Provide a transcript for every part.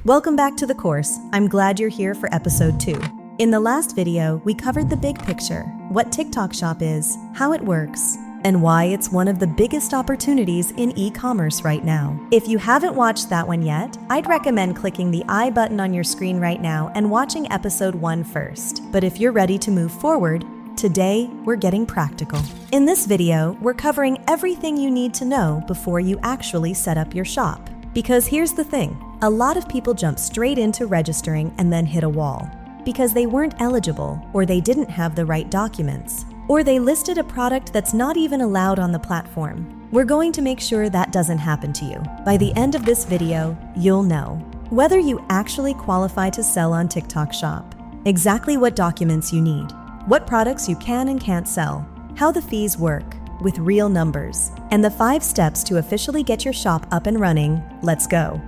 Welcome back to the course. I'm glad you're here for episode 2. In the last video, we covered the big picture, what TikTok Shop is, how it works, and why it's one of the biggest opportunities in e-commerce right now. If you haven't watched that one yet, I'd recommend clicking the I button on your screen right now and watching episode 1 first. But if you're ready to move forward, today we're getting practical. In this video, we're covering everything you need to know before you actually set up your shop. Because here's the thing, a lot of people jump straight into registering and then hit a wall. Because they weren't eligible, or they didn't have the right documents, or they listed a product that's not even allowed on the platform. We're going to make sure that doesn't happen to you. By the end of this video, you'll know whether you actually qualify to sell on TikTok Shop, exactly what documents you need, what products you can and can't sell, how the fees work with real numbers, and the 5 steps to officially get your shop up and running. Let's go.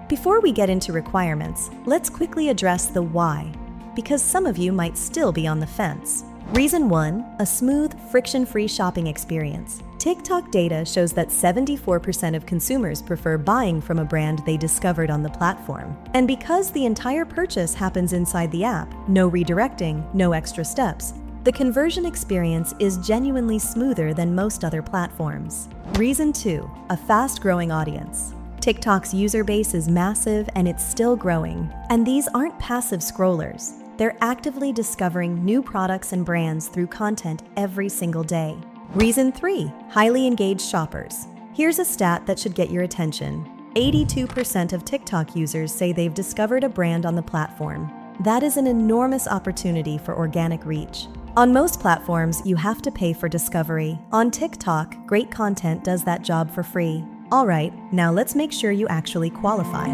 Before we get into requirements, let's quickly address the why, because some of you might still be on the fence. Reason 1, a smooth, friction-free shopping experience. TikTok data shows that 74% of consumers prefer buying from a brand they discovered on the platform. And because the entire purchase happens inside the app, no redirecting, no extra steps, the conversion experience is genuinely smoother than most other platforms. Reason 2, a fast-growing audience. TikTok's user base is massive and it's still growing. And these aren't passive scrollers. They're actively discovering new products and brands through content every single day. Reason 3, highly engaged shoppers. Here's a stat that should get your attention. 82% of TikTok users say they've discovered a brand on the platform. That is an enormous opportunity for organic reach. On most platforms, you have to pay for discovery. On TikTok, great content does that job for free. All right, now let's make sure you actually qualify.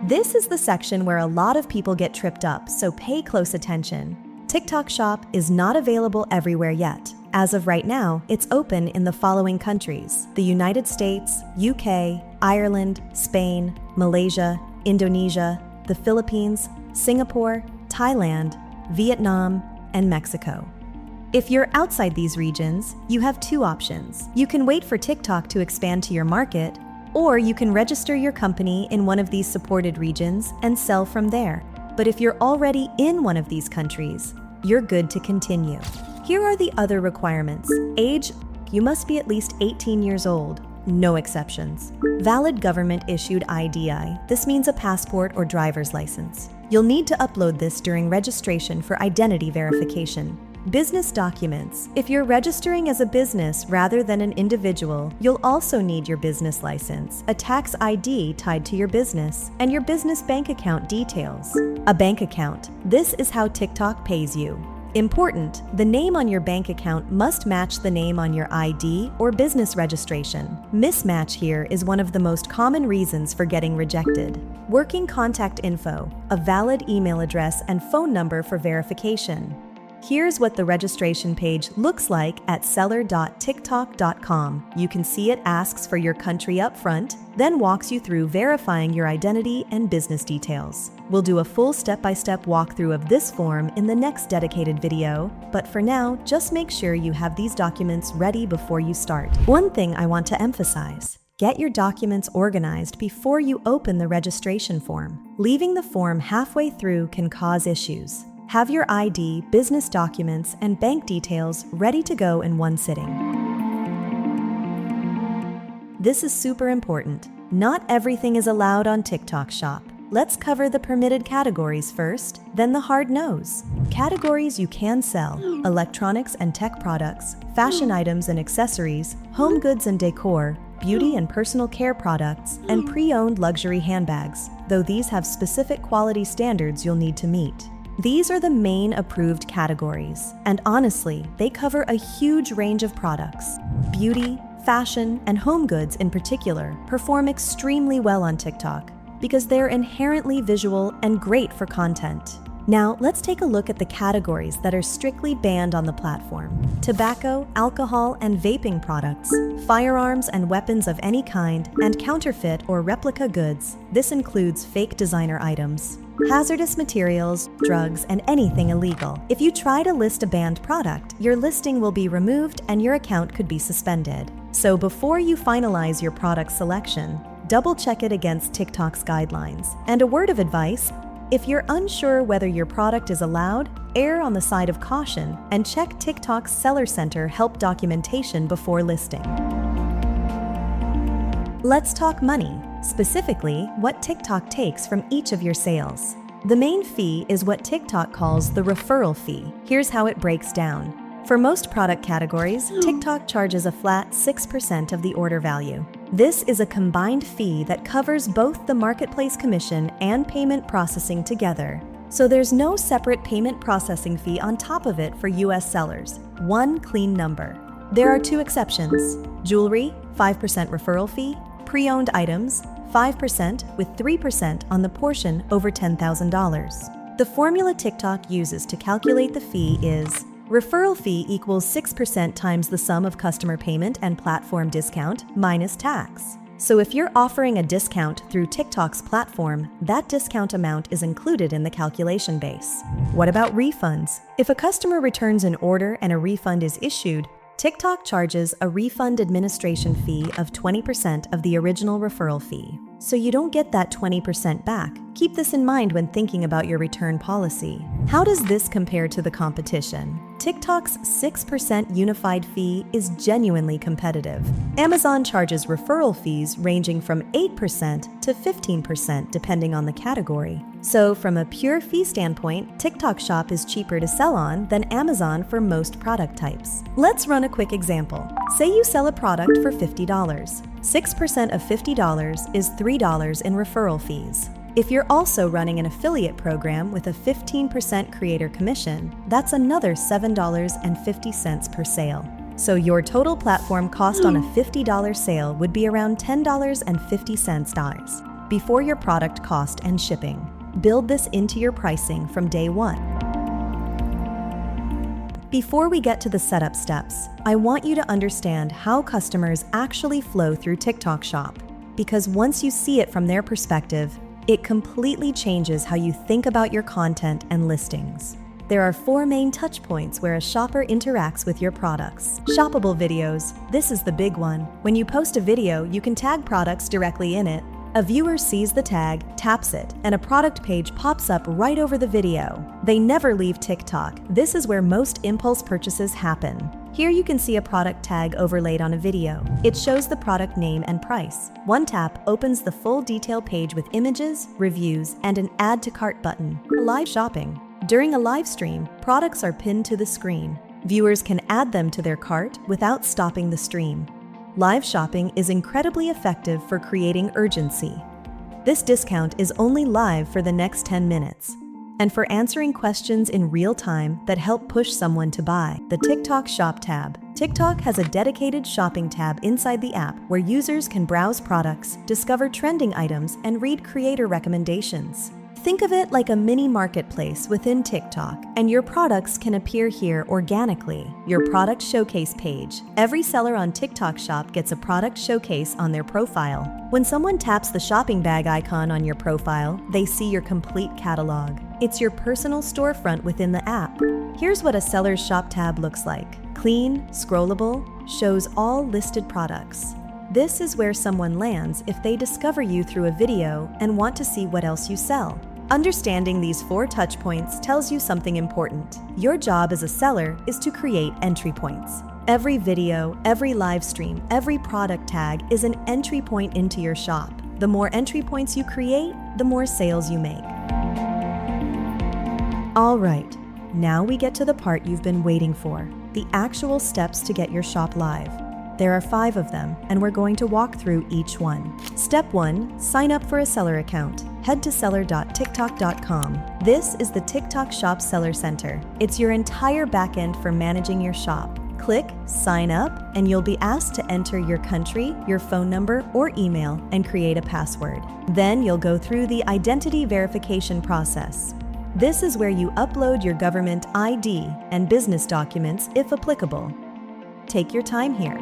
This is the section where a lot of people get tripped up, so pay close attention. TikTok Shop is not available everywhere yet. As of right now, it's open in the following countries: the United States, UK, Ireland, Spain, Malaysia, Indonesia, the Philippines, Singapore, Thailand, Vietnam, and Mexico. If you're outside these regions, you have 2 options. You can wait for TikTok to expand to your market, or you can register your company in one of these supported regions and sell from there. But if you're already in one of these countries, you're good to continue. Here are the other requirements. Age, you must be at least 18 years old. No exceptions. Valid government-issued IDI. This means a passport or driver's license. You'll need to upload this during registration for identity verification. Business documents. If you're registering as a business rather than an individual, you'll also need your business license, a tax ID tied to your business, and your business bank account details. A bank account. This is how TikTok pays you. Important, the name on your bank account must match the name on your ID or business registration. Mismatch here is one of the most common reasons for getting rejected. Working contact info, a valid email address and phone number for verification. Here's what the registration page looks like at seller.tiktok.com. You can see it asks for your country up front, then walks you through verifying your identity and business details. We'll do a full step-by-step walkthrough of this form in the next dedicated video, but for now, just make sure you have these documents ready before you start. One thing I want to emphasize: get your documents organized before you open the registration form. Leaving the form halfway through can cause issues. Have your ID, business documents, and bank details ready to go in one sitting. This is super important. Not everything is allowed on TikTok Shop. Let's cover the permitted categories first, then the hard nose. Categories you can sell: electronics and tech products, fashion items and accessories, home goods and decor, beauty and personal care products, and pre-owned luxury handbags, though these have specific quality standards you'll need to meet. These are the main approved categories, and honestly, they cover a huge range of products. Beauty, fashion, and home goods in particular perform extremely well on TikTok because they're inherently visual and great for content. Now, let's take a look at the categories that are strictly banned on the platform: tobacco, alcohol, and vaping products, firearms and weapons of any kind, and counterfeit or replica goods. This includes fake designer items, hazardous materials, drugs, and anything illegal. If you try to list a banned product, your listing will be removed and your account could be suspended. So before you finalize your product selection, double-check it against TikTok's guidelines. And a word of advice: if you're unsure whether your product is allowed, err on the side of caution and check TikTok's Seller Center help documentation before listing. Let's talk money, specifically what TikTok takes from each of your sales. The main fee is what TikTok calls the referral fee. Here's how it breaks down. For most product categories, TikTok charges a flat 6% of the order value. This is a combined fee that covers both the marketplace commission and payment processing together. So there's no separate payment processing fee on top of it for US sellers. One clean number. There are two exceptions: jewelry, 5% referral fee; pre-owned items, 5% with 3% on the portion over $10,000. The formula TikTok uses to calculate the fee is: referral fee equals 6% times the sum of customer payment and platform discount minus tax. So if you're offering a discount through TikTok's platform, that discount amount is included in the calculation base. What about refunds? If a customer returns an order and a refund is issued, TikTok charges a refund administration fee of 20% of the original referral fee. So you don't get that 20% back. Keep this in mind when thinking about your return policy. How does this compare to the competition? TikTok's 6% unified fee is genuinely competitive. Amazon charges referral fees ranging from 8% to 15% depending on the category. So from a pure fee standpoint, TikTok Shop is cheaper to sell on than Amazon for most product types. Let's run a quick example. Say you sell a product for $50. 6% of $50 is $3 in referral fees. If you're also running an affiliate program with a 15% creator commission, that's another $7.50 per sale. So your total platform cost on a $50 sale would be around $10.50 before your product cost and shipping. Build this into your pricing from day one. Before we get to the setup steps, I want you to understand how customers actually flow through TikTok Shop, because once you see it from their perspective, it completely changes how you think about your content and listings. There are 4 main touch points where a shopper interacts with your products. Shoppable videos. This is the big one. When you post a video, you can tag products directly in it. A viewer sees the tag, taps it, and a product page pops up right over the video. They never leave TikTok. This is where most impulse purchases happen. Here you can see a product tag overlaid on a video. It shows the product name and price. One tap opens the full detail page with images, reviews, and an add to cart button. Live shopping. During a live stream, products are pinned to the screen. Viewers can add them to their cart without stopping the stream. Live shopping is incredibly effective for creating urgency. This discount is only live for the next 10 minutes. And for answering questions in real time that help push someone to buy. The TikTok Shop tab. TikTok has a dedicated shopping tab inside the app where users can browse products, discover trending items, and read creator recommendations. Think of it like a mini marketplace within TikTok, and your products can appear here organically. Your product showcase page. Every seller on TikTok Shop gets a product showcase on their profile. When someone taps the shopping bag icon on your profile, they see your complete catalog. It's your personal storefront within the app. Here's what a seller's shop tab looks like. Clean, scrollable, shows all listed products. This is where someone lands if they discover you through a video and want to see what else you sell. Understanding these 4 touch points tells you something important. Your job as a seller is to create entry points. Every video, every live stream, every product tag is an entry point into your shop. The more entry points you create, the more sales you make. All right, now we get to the part you've been waiting for, the actual steps to get your shop live. There are 5 of them, and we're going to walk through each one. Step 1, sign up for a seller account. Head to seller.tiktok.com. This is the TikTok Shop Seller Center. It's your entire backend for managing your shop. Click Sign Up, and you'll be asked to enter your country, your phone number, or email, and create a password. Then you'll go through the identity verification process. This is where you upload your government ID and business documents if applicable. Take your time here.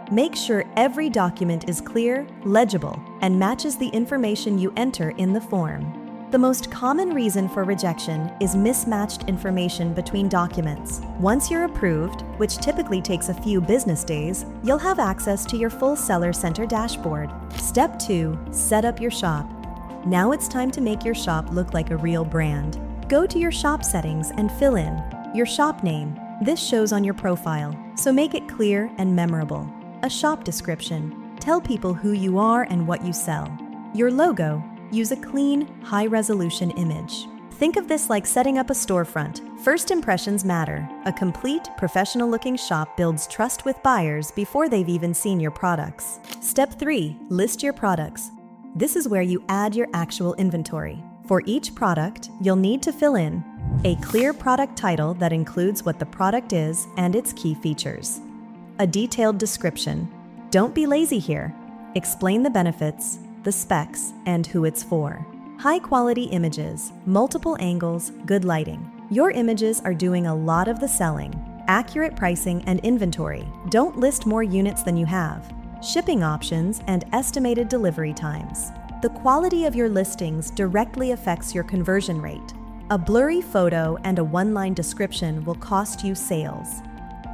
Make sure every document is clear, legible, and matches the information you enter in the form. The most common reason for rejection is mismatched information between documents. Once you're approved, which typically takes a few business days, you'll have access to your full Seller Center dashboard. Step 2. Set up your shop. Now it's time to make your shop look like a real brand. Go to your shop settings and fill in your shop name. This shows on your profile, so make it clear and memorable. A shop description. Tell people who you are and what you sell. Your logo. Use a clean, high-resolution image. Think of this like setting up a storefront. First impressions matter. A complete, professional-looking shop builds trust with buyers before they've even seen your products. Step 3. List your products. This is where you add your actual inventory. For each product, you'll need to fill in a clear product title that includes what the product is and its key features. A detailed description. Don't be lazy here. Explain the benefits, the specs, and who it's for. High-quality images, multiple angles, good lighting. Your images are doing a lot of the selling. Accurate pricing and inventory. Don't list more units than you have. Shipping options and estimated delivery times. The quality of your listings directly affects your conversion rate. A blurry photo and a one-line description will cost you sales.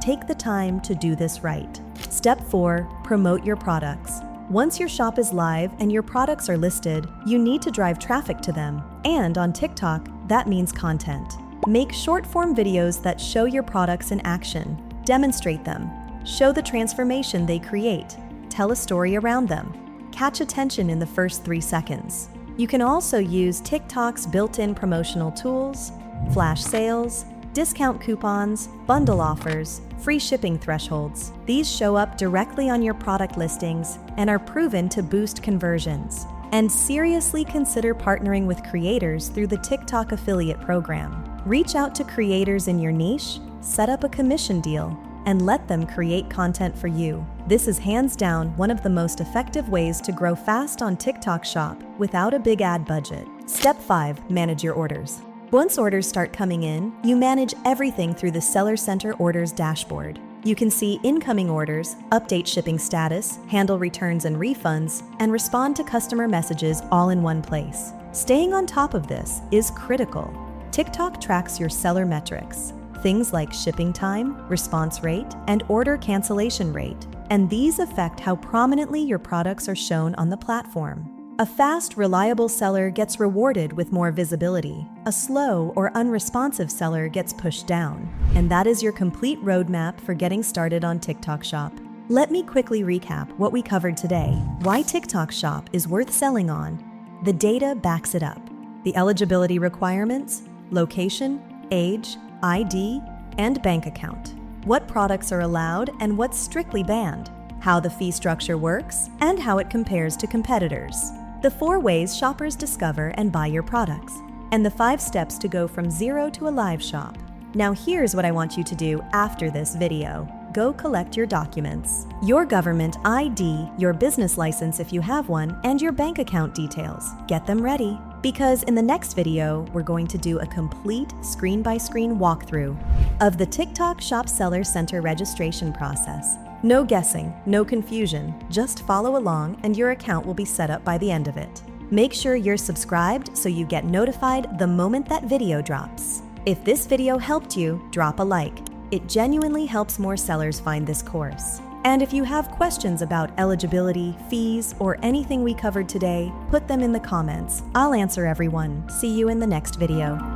Take the time to do this right. Step 4. Promote your products. Once your shop is live and your products are listed, you need to drive traffic to them. And on TikTok, that means content. Make short-form videos that show your products in action. Demonstrate them. Show the transformation they create. Tell a story around them. Catch attention in the first 3 seconds. You can also use TikTok's built-in promotional tools, flash sales, discount coupons, bundle offers, free shipping thresholds. These show up directly on your product listings and are proven to boost conversions. And seriously consider partnering with creators through the TikTok affiliate program. Reach out to creators in your niche, set up a commission deal, and let them create content for you. This is hands down one of the most effective ways to grow fast on TikTok Shop without a big ad budget. Step 5. Manage your orders. Once orders start coming in, you manage everything through the Seller Center Orders dashboard. You can see incoming orders, update shipping status, handle returns and refunds, and respond to customer messages all in one place. Staying on top of this is critical. TikTok tracks your seller metrics, things like shipping time, response rate, and order cancellation rate, and these affect how prominently your products are shown on the platform. A fast, reliable seller gets rewarded with more visibility. A slow or unresponsive seller gets pushed down. And that is your complete roadmap for getting started on TikTok Shop. Let me quickly recap what we covered today. Why TikTok Shop is worth selling on. The data backs it up. The eligibility requirements, location, age, ID, and bank account. What products are allowed and what's strictly banned. How the fee structure works, and how it compares to competitors. The 4 ways shoppers discover and buy your products, and the 5 steps to go from zero to a live shop. Now here's what I want you to do after this video. Go collect your documents, your government ID, your business license if you have one, and your bank account details. Get them ready, because in the next video, we're going to do a complete screen-by-screen walkthrough of the TikTok Shop Seller Center registration process. No guessing, no confusion, just follow along and your account will be set up by the end of it. Make sure you're subscribed so you get notified the moment that video drops. If this video helped you, drop a like. It genuinely helps more sellers find this course. And if you have questions about eligibility, fees, or anything we covered today, put them in the comments. I'll answer everyone. See you in the next video.